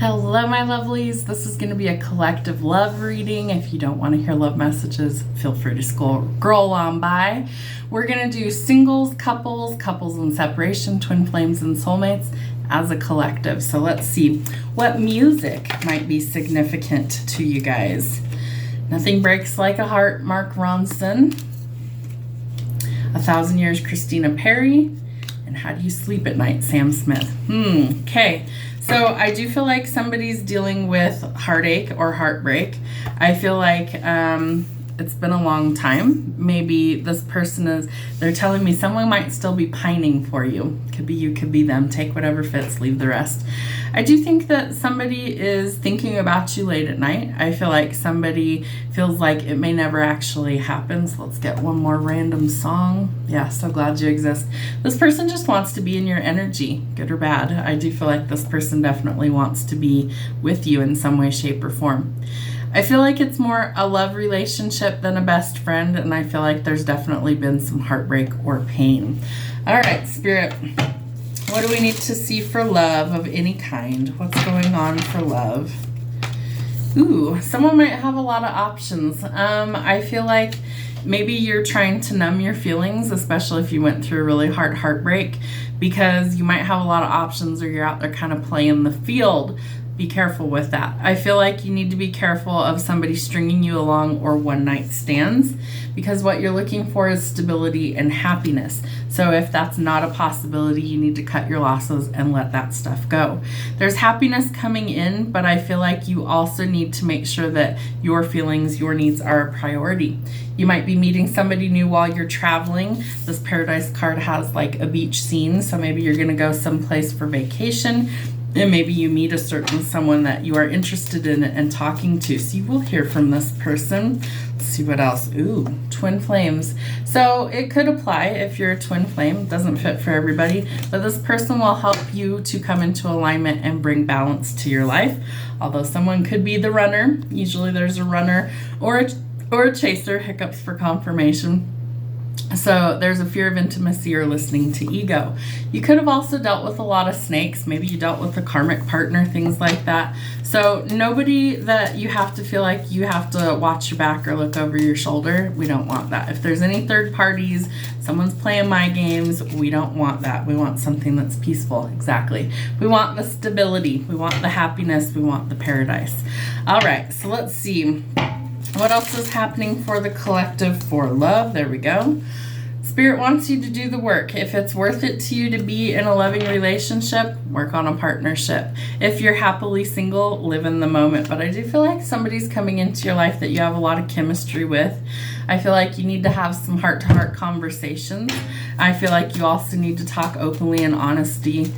Hello, my lovelies. This is going to be a collective love reading. If you don't want to hear love messages, feel free to scroll on by. We're going to do singles, couples in separation, twin flames, and soulmates as a collective. So let's see what music might be significant to you guys. Nothing Breaks Like a Heart, Mark Ronson. 1,000 Years, Christina Perri. And How Do You Sleep at Night, Sam Smith. Okay. So I do feel like somebody's dealing with heartache or heartbreak. I feel like it's been a long time. Maybe this person they're telling me someone might still be pining for you. Could be you, could be them. Take whatever fits, leave the rest. I do think that somebody is thinking about you late at night. I feel like somebody feels like it may never actually happen. So let's get one more random song. Yeah, So Glad You Exist. This person just wants to be in your energy, good or bad. I do feel like this person definitely wants to be with you in some way, shape, or form. I feel like it's more a love relationship than a best friend, and I feel like there's definitely been some heartbreak or pain. All right, Spirit, what do we need to see for love of any kind? What's going on for love? Ooh, someone might have a lot of options. I feel like maybe you're trying to numb your feelings, especially if you went through a really hard heartbreak, because you might have a lot of options or you're out there kind of playing the field. Be careful with that. I feel like you need to be careful of somebody stringing you along or one-night stands, because what you're looking for is stability and happiness. So if that's not a possibility, you need to cut your losses and let that stuff go. There's happiness coming in, but I feel like you also need to make sure that your feelings, your needs are a priority. You might be meeting somebody new while you're traveling. This Paradise card has like a beach scene, so maybe you're gonna go someplace for vacation. And maybe you meet a certain someone that you are interested in and talking to. So you will hear from this person. Let's see what else. Ooh, twin flames. So it could apply if you're a twin flame. It doesn't fit for everybody. But this person will help you to come into alignment and bring balance to your life. Although someone could be the runner. Usually there's a runner or a chaser. Hiccups for confirmation. So there's a fear of intimacy or listening to ego. You could have also dealt with a lot of snakes. Maybe you dealt with a karmic partner, things like that. So nobody that you have to feel like you have to watch your back or look over your shoulder. We don't want that. If there's any third parties, someone's playing my games, we don't want that. We want something that's peaceful. Exactly. We want the stability. We want the happiness. We want the paradise. All right. So let's see. What else is happening for the collective for love? There we go. Spirit wants you to do the work. If it's worth it to you to be in a loving relationship, work on a partnership. If you're happily single, live in the moment. But I do feel like somebody's coming into your life that you have a lot of chemistry with. I feel like you need to have some heart-to-heart conversations. I feel like you also need to talk openly and honestly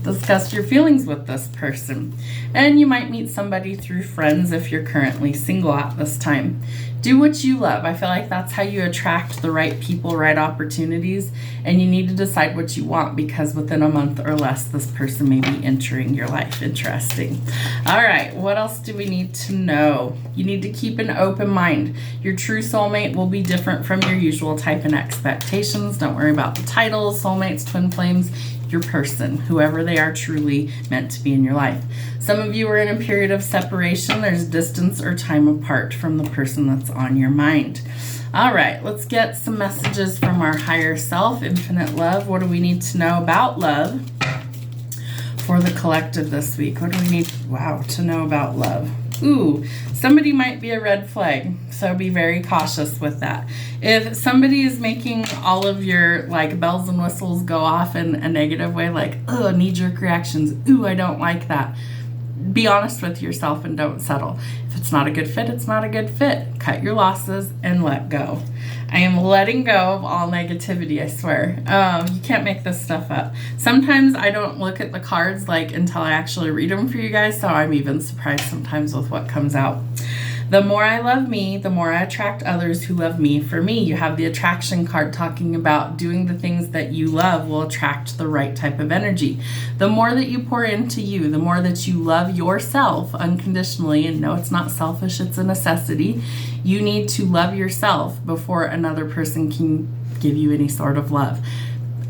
discuss your feelings with this person. And you might meet somebody through friends if you're currently single at this time. Do what you love. I feel like that's how you attract the right people, right opportunities, and you need to decide what you want, because within a month or less, this person may be entering your life. Interesting. All right, what else do we need to know? You need to keep an open mind. Your true soulmate will be different from your usual type and expectations. Don't worry about the titles, soulmates, twin flames. Your person, whoever they are, truly meant to be in your life. Some of you are in a period of separation. There's distance or time apart from the person that's on your mind. All right, let's get some messages from our higher self, infinite love. What do we need to know about love for the collective this week? What do we need, to know about love? Ooh, somebody might be a red flag, so be very cautious with that. If somebody is making all of your bells and whistles go off in a negative way, knee-jerk reactions, ooh, I don't like that, be honest with yourself and don't settle. If it's not a good fit, it's not a good fit. Cut your losses and let go. I am letting go of all negativity, I swear. You can't make this stuff up. Sometimes I don't look at the cards until I actually read them for you guys, so I'm even surprised sometimes with what comes out. The more I love me, the more I attract others who love me for me. You have the attraction card talking about doing the things that you love will attract the right type of energy. The more that you pour into you, the more that you love yourself unconditionally, and no, it's not selfish, it's a necessity. You need to love yourself before another person can give you any sort of love.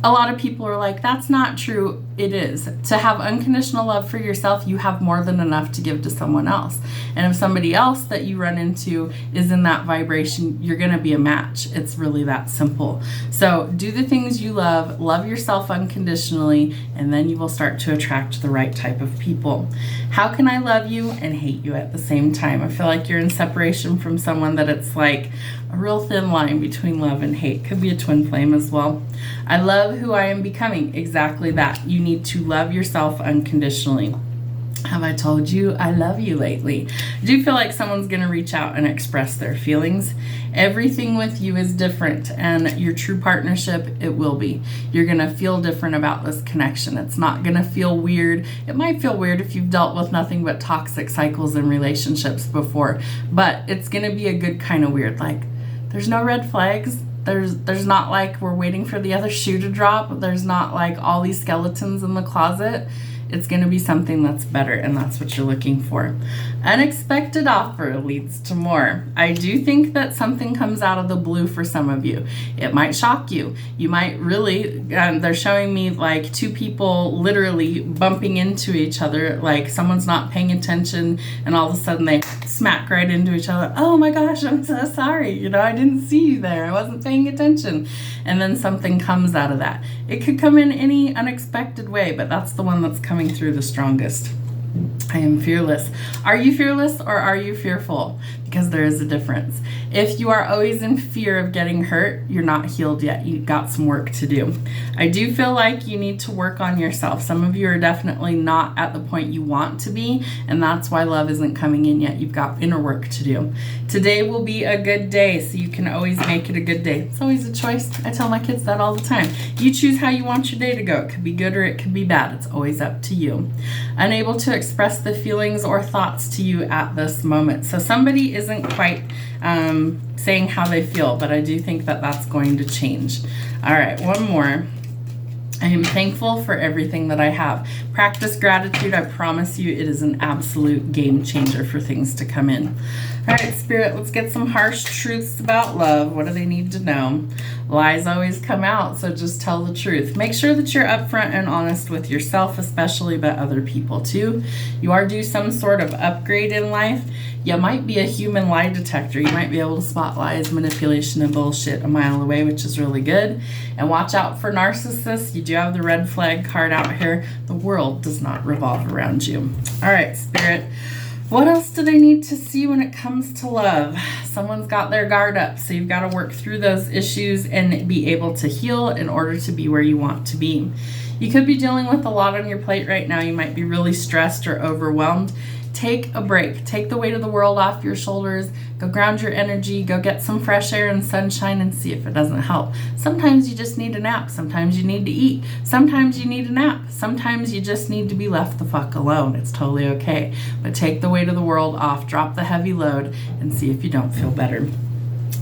A lot of people are like, that's not true. It is. To have unconditional love for yourself, you have more than enough to give to someone else. And if somebody else that you run into is in that vibration, you're going to be a match. It's really that simple. So do the things you love yourself unconditionally, and then you will start to attract the right type of people. How can I love you and hate you at the same time? I feel like you're in separation from someone that it's like a real thin line between love and hate. Could be a twin flame as well. I love who I am becoming. Exactly that. You need to love yourself unconditionally. Have I told you I love you lately? I do feel like someone's going to reach out and express their feelings. Everything with you is different, and your true partnership, it will be. You're going to feel different about this connection. It's not going to feel weird. It might feel weird if you've dealt with nothing but toxic cycles in relationships before, but it's going to be a good kind of weird. Like, there's no red flags. There's not like we're waiting for the other shoe to drop. There's not like all these skeletons in the closet. It's going to be something that's better, and that's what you're looking for. Unexpected offer leads to more. I do think that something comes out of the blue for some of you. It might shock you. You might really, they're showing me like two people literally bumping into each other, like someone's not paying attention, and all of a sudden they smack right into each other. Oh my gosh, I'm so sorry. I didn't see you there. I wasn't paying attention. And then something comes out of that. It could come in any unexpected way, but that's the one that's coming through the strongest. I am fearless. Are you fearless or are you fearful? Because there is a difference. If you are always in fear of getting hurt, you're not healed yet. You've got some work to do. I do feel like you need to work on yourself. Some of you are definitely not at the point you want to be, and that's why love isn't coming in yet. You've got inner work to do. Today will be a good day, so you can always make it a good day. It's always a choice. I tell my kids that all the time. You choose how you want your day to go. It could be good or it could be bad. It's always up to you. Unable to express the feelings or thoughts to you at this moment. So somebody isn't quite saying how they feel, but I do think that that's going to change. All right, one more. I am thankful for everything that I have. Practice gratitude. I promise you it is an absolute game changer for things to come in. All right, Spirit, let's get some harsh truths about love. What do they need to know? Lies always come out, so just tell the truth. Make sure that you're upfront and honest with yourself, especially but other people too. You are due some sort of upgrade in life. You might be a human lie detector. You might be able to spot lies, manipulation, and bullshit a mile away, which is really good. And watch out for narcissists. You do have the red flag card out here. The world does not revolve around you. All right, Spirit. What else do they need to see when it comes to love? Someone's got their guard up, so you've got to work through those issues and be able to heal in order to be where you want to be. You could be dealing with a lot on your plate right now. You might be really stressed or overwhelmed. Take a break. Take the weight of the world off your shoulders. Go ground your energy. Go get some fresh air and sunshine and see if it doesn't help. Sometimes you just need a nap. Sometimes you need to eat. Sometimes you need a nap. Sometimes you just need to be left the fuck alone. It's totally okay. But take the weight of the world off. Drop the heavy load and see if you don't feel better.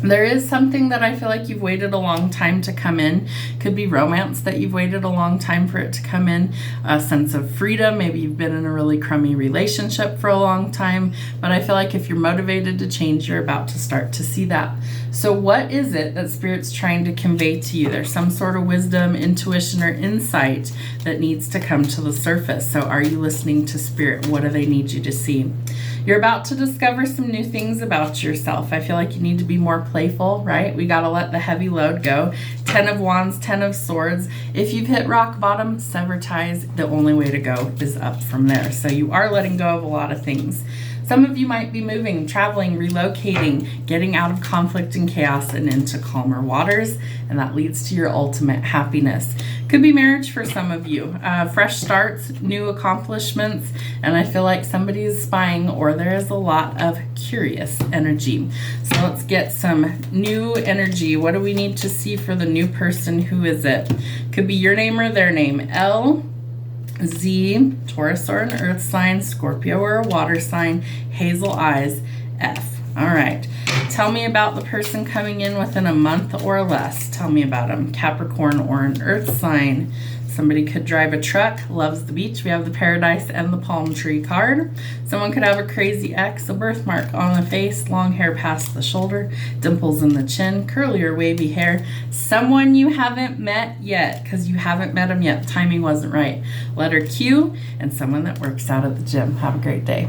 There is something that I feel like you've waited a long time to come in. Could be romance that you've waited a long time for it to come in. A sense of freedom. Maybe you've been in a really crummy relationship for a long time. But I feel like if you're motivated to change, you're about to start to see that. So what is it that Spirit's trying to convey to you? There's some sort of wisdom, intuition, or insight that needs to come to the surface. So are you listening to Spirit? What do they need you to see? You're about to discover some new things about yourself. I feel like you need to be more playful, right? We got to let the heavy load go. 10 of Wands, 10 of Swords. If you've hit rock bottom, sever ties. The only way to go is up from there. So you are letting go of a lot of things. Some of you might be moving, traveling, relocating, getting out of conflict and chaos and into calmer waters, and that leads to your ultimate happiness. Could be marriage for some of you. Fresh starts, new accomplishments, and I feel like somebody is spying or there is a lot of curious energy. So let's get some new energy. What do we need to see for the new person? Who is it? Could be your name or their name. L, Z, Taurus or an earth sign, Scorpio or a water sign, hazel eyes, F. All right. Tell me about the person coming in within a month or less. Tell me about them. Capricorn or an earth sign, Somebody could drive a truck, loves the beach. We have the paradise and the palm tree card. Someone could have a crazy ex, a birthmark on the face, long hair past the shoulder, dimples in the chin, curly or wavy hair. Someone you haven't met yet, because you haven't met them yet. Timing wasn't right. Letter Q, and someone that works out at the gym. Have a great day.